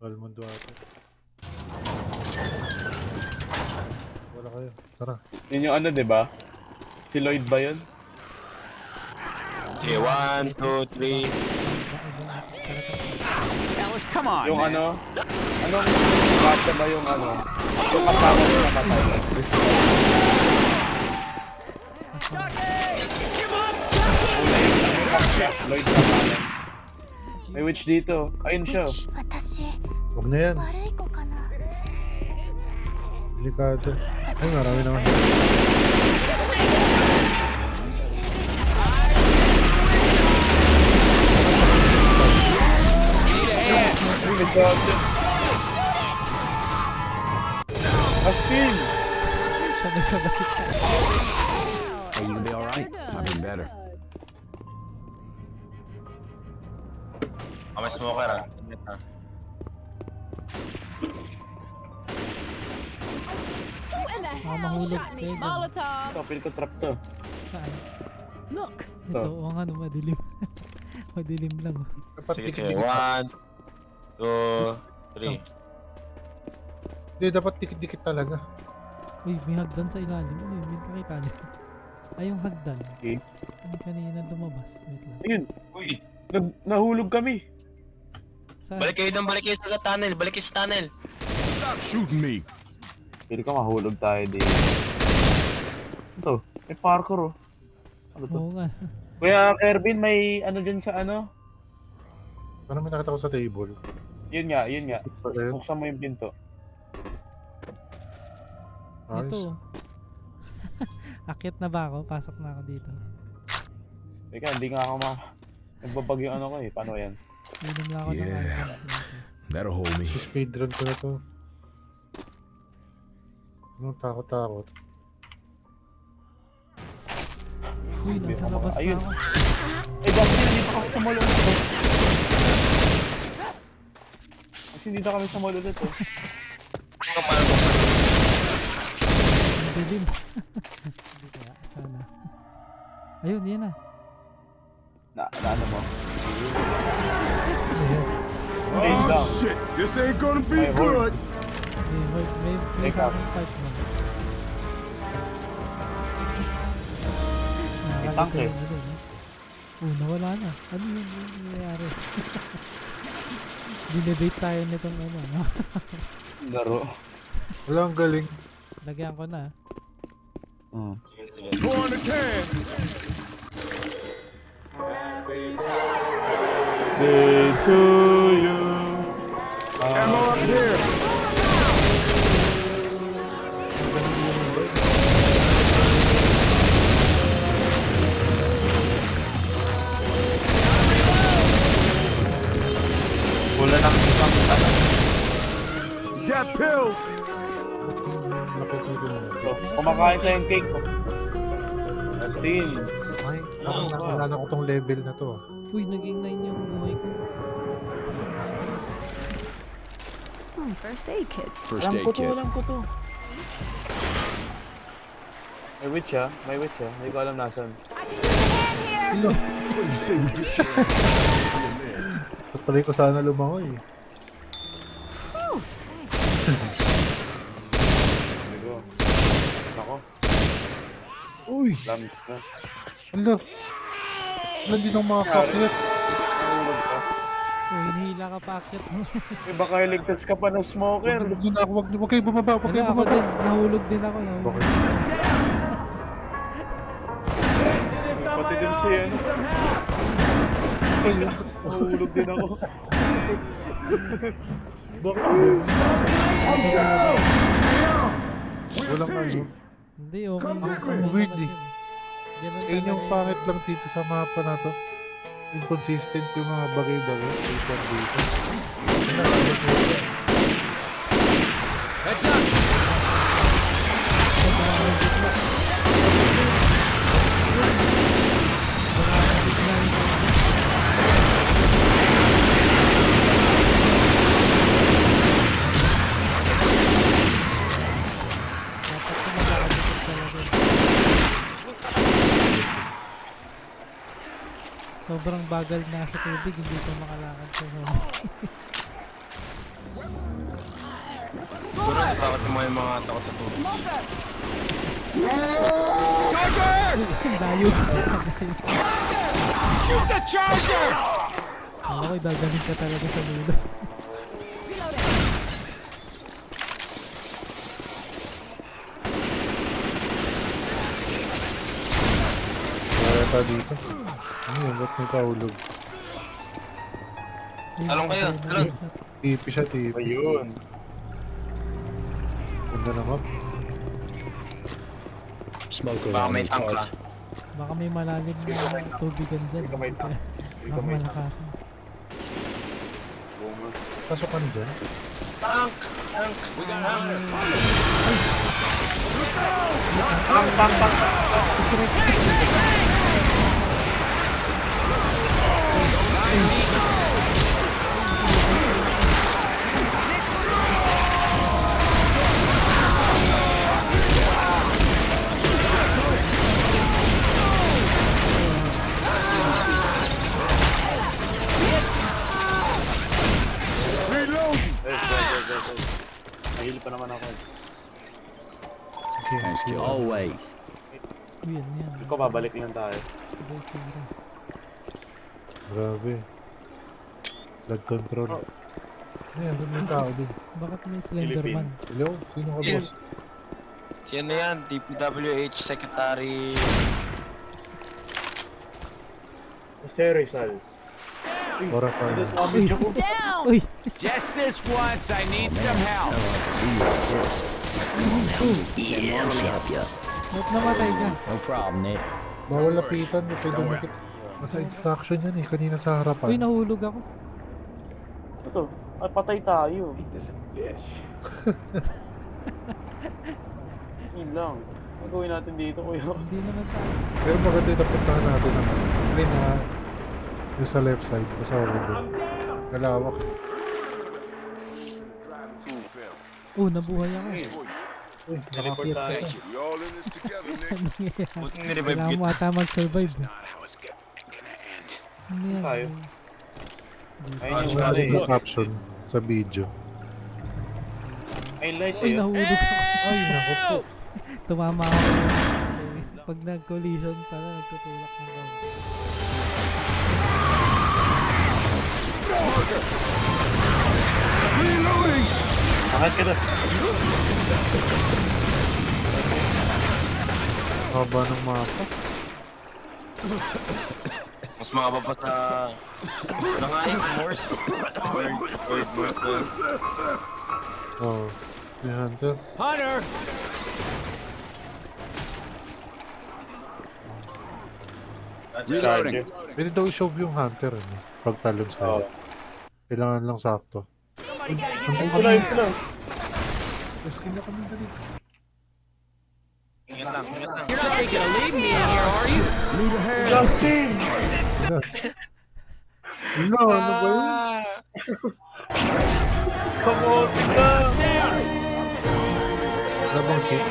Almundo ata. Wala kayo. Tara. Yun yung ano, diba? Si Lloyd ba yun? Sige, 1, 2, 3. Ellis, come on, Yung man. ano? Anong bata ba yung ano? Yung kasama ko na matay. Lloyd pa naman. May witch dito. Ayun siya. 私 Huwag na yan. 悪い子かな Delikado. Ay, marami naman. Astin! Hey, you gonna be all right? I've been better. May smoker ah. Who in the hell mahulog shot me? kayo dyan. Molotov. Ito, feel ko trap to. Saan? Look. Ito, o nga no, madilim. Madilim lang. Oh. Dapat Sige, sige. dikit-dikit. 1, 2, 3. Hindi, dapat dikit-dikit talaga. Uy, may hagdan sa ilalim. Ano yun? May nakita niyo. Ay, yung hagdan. Okay. Yung kanina lumabas. Wait lang. Ayun, Uy, nahulog kami. Saan? balik kayo sa tunnel. Balik kayo sa tunnel. Stop shooting me. Feel ko mahulog tayo dito. Ito, may parkour oh. Ano to? Oo nga. Kuya Kervin, may ano dyan sa ano? Parang may nakita ko sa table. Yun nga, yun nga. Pala yun. Buksan mo yung pinto. Ayos. Ito. Akit na ba ako? Pasok na ako dito. Teka, hindi nga ako nagbabag yung ano ko eh. Paano yan? Inom lang ako ng Yeah. iron. That'll hold me. Speedrun ko na to. Anong takot-takot? Uy, nasa labas na Ayun. ako. Eh, bakit hindi pa kami sa mall ulit oh? Kasi hindi na kami sa mall ulit oh. Ano paano buksan? Ang dilim. Hindi kaya. Sana. Ayun, yan na. Na ano mo? Ayan. Ayun lang. shit. This ain't gonna be Ay, hold. May Teka. sa aking part mo. tank eh. Nawala na. Ano yun? Ano yung nangyayari? Dinebate tayo nitong ano. No? Laro. Wala, ang galing. Lagyan ko na. Hmm. Sige, sige. Throwing the can. Day to you. Ammo up here. Wala nang isang ano. Got pills. Nakita ko na. So, kumakain sa yung cake ko. Astin. Ay, nakakala na ko tong level na to ah. Uy, naging 9 yung buhay ko. First aid kit. First Alam aid ko to, kit. alam ko to. May witch ah, may witch ah. Hindi ko alam nasan. What you say? You get Patuloy ko sana lumangoy. Hindi ko. Ako, Uy! lamit na. Ala! Wala din ang mga kaklit. Nahulog ka. Uy, hinihila ka pa akit mo. Eh, baka iligtas ka pa ng smoker. Huwag na ako, huwag kayo bumaba, huwag Ano kayo ako bumaba. din, nahulog din ako. Nahulog. Okay. Pati din si ano. Ayun. Nahulog din ako. Bakit? Walang ano. Hindi, okay. Ang weird eh. Ganun Ayun yung talaga pangit lang dito sa mapa na to. Inconsistent yung mga bagay-bagay. Dito dito. Dapat ko makakabukod talaga. Sobrang bagal na sa tubig, hindi ko makalakad sa Takot mo yung mga takot sa tubig. Charger! Layo. Shoot the charger! Alam ko, dagaling ka talaga sa lulo. Kaya pa dito. Ano yun? Ba't may kahulog? Talong kayo, talong. Tipi siya, tipi. Ayun. Ganda na map. Baka may tank ka. Baka may malalim na tubigan dyan. Hindi ka may tank. Hindi ka Baka may malakasan. bunga. Pasok ka na dyan. Tank! Tank! Tank! Mahil pa naman ako. Okay, sige. Always. Uy, yan yan. Ikaw, babalik lang tayo. Iba yung tsura. Grabe. Blood control. Ayan, doon may tao doon. Bakit may Slenderman? Hello? Sino ka, Yeah. boss? Si ano yan? DPWH Secretary. Jose Rizal. Ora pa na. Down! Uy! Just this once, I need some help. See you like this. Come on now. Yeah, let me help you. Ba't namatay ka? No problem, Nick. Bawal lapitan. Pwede dumikit. Nasa instruction yan eh. Kanina sa Uy, harapan. nahulog ako. Ito. Ay, patay tayo. Yun lang. Ang gawin natin dito, kuya. Hindi naman tayo. Pero maganda yung napuntahan natin naman. Ay na. Yung sa left side. Basta ako doon. Kalawak. Oh, nabuhay ako. Uy, Teleport nakakit tayo. ka. We all in this together, Nick. Ano nangyayari? Buti nirevive Kailangan mo kita. ata mag-survive. Not how it's gonna end. Ano yan? Tayo. Ayun yung Wala ano yung eh. caption sa video. Ay, light Uy, eh. nahulog ako. Ay, naku po. Tumama ako. Pag nag-collision pala, nagtutulak ng kaunti. Bakit ka na? Haba ng mapa. Mas makaba pa sa... Ano nga yung Morse? Word, Morse. Oh. Si Hunter. Hunter! Charger. Pwede daw i-show yung Hunter. Ano? Pagtalon sa Oo. kailangan lang sakto. Ayun sila, ayun sila. Skin na kami dali. Ingat lang, ingat lang. You're not gonna leave me in here, are you? Need a hand. Justin! Yes. No, ano ba yun? Come on, ka! Ano bang shit?